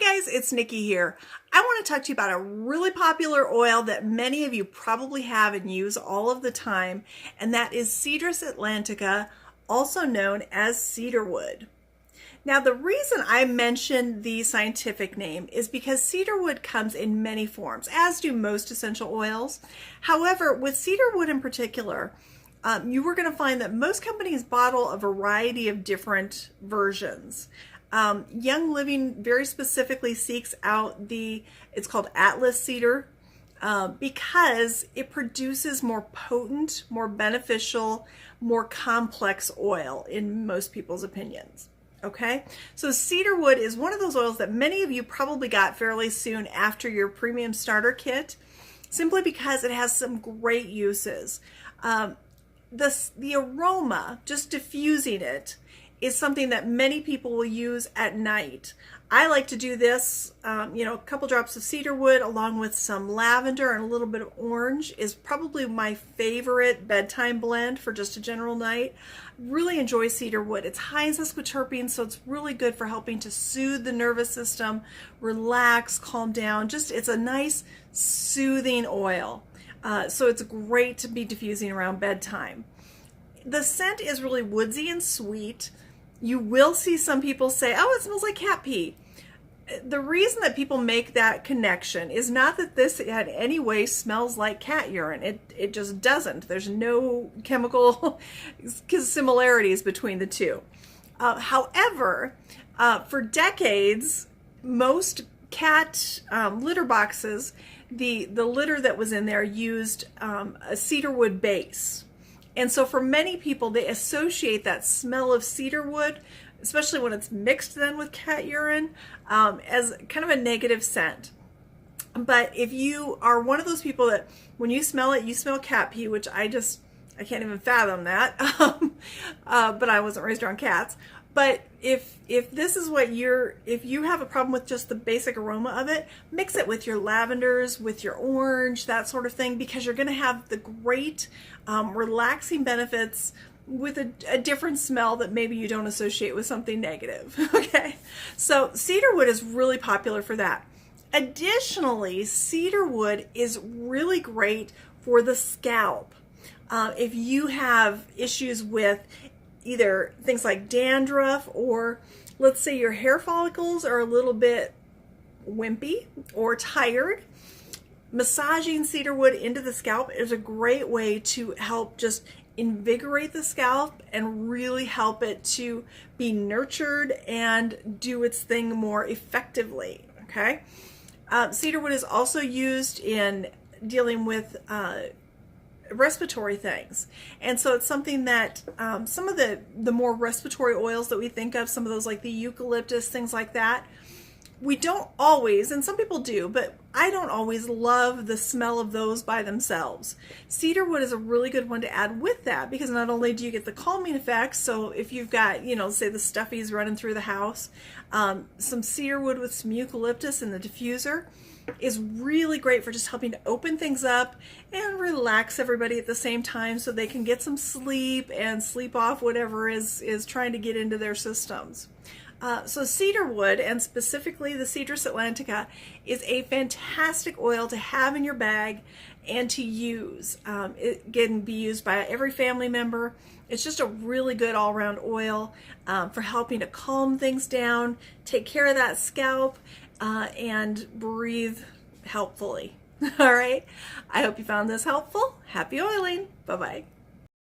Hi guys, it's Nikki here. I want to talk to you about a really popular oil that many of you probably have and use all of the time, and that is Citrus atlantica, also known as cedarwood. Now, the reason I mention the scientific name is because cedarwood comes in many forms, as do most essential oils. However, with cedarwood in particular, you were going to find that most companies bottle a variety of different versions. Young Living very specifically seeks out it's called Atlas cedar, because it produces more potent, more beneficial, more complex oil in most people's opinions. Okay, so cedarwood is one of those oils that many of you probably got fairly soon after your premium starter kit, simply because it has some great uses. The aroma, just diffusing it, is something that many people will use at night. I like to do this, a couple drops of cedarwood along with some lavender and a little bit of orange is probably my favorite bedtime blend for just a general night. Really enjoy cedarwood. It's high in sesquiterpenes, so it's really good for helping to soothe the nervous system, relax, calm down. It's a nice soothing oil. So it's great to be diffusing around bedtime. The scent is really woodsy and sweet. You will see some people say, oh, it smells like cat pee. The reason that people make that connection is not that this in any way smells like cat urine. It just doesn't. There's no chemical similarities between the two. However, for decades, most cat litter boxes, the litter that was in there used a cedarwood base. And so for many people, they associate that smell of cedarwood, especially when it's mixed then with cat urine, as kind of a negative scent. But if you are one of those people that when you smell it, you smell cat pee, which I can't even fathom that, but I wasn't raised around cats. But if this is if you have a problem with just the basic aroma of it, mix it with your lavenders, with your orange, that sort of thing, because you're going to have the great relaxing benefits with a different smell that maybe you don't associate with something negative. Okay, so cedarwood is really popular for that. Additionally, cedarwood is really great for the scalp. If you have issues with either things like dandruff, or let's say your hair follicles are a little bit wimpy or tired, massaging cedarwood into the scalp is a great way to help just invigorate the scalp and really help it to be nurtured and do its thing more effectively. Okay, cedarwood is also used in dealing with respiratory things, and so it's something that some of the more respiratory oils that we think of, some of those like the eucalyptus, things like that, we don't always, and some people do, but I don't always love the smell of those by themselves. Cedarwood is a really good one to add with that, because not only do you get the calming effects, so if you've got, say the stuffies running through the house, some cedarwood with some eucalyptus in the diffuser is really great for just helping to open things up and relax everybody at the same time, so they can get some sleep and sleep off whatever is trying to get into their systems. So cedarwood, and specifically the Citrus atlantica, is a fantastic oil to have in your bag and to use. It can be used by every family member. It's just a really good all-around oil for helping to calm things down, take care of that scalp, and breathe helpfully. All right. I hope you found this helpful. Happy oiling. Bye-bye.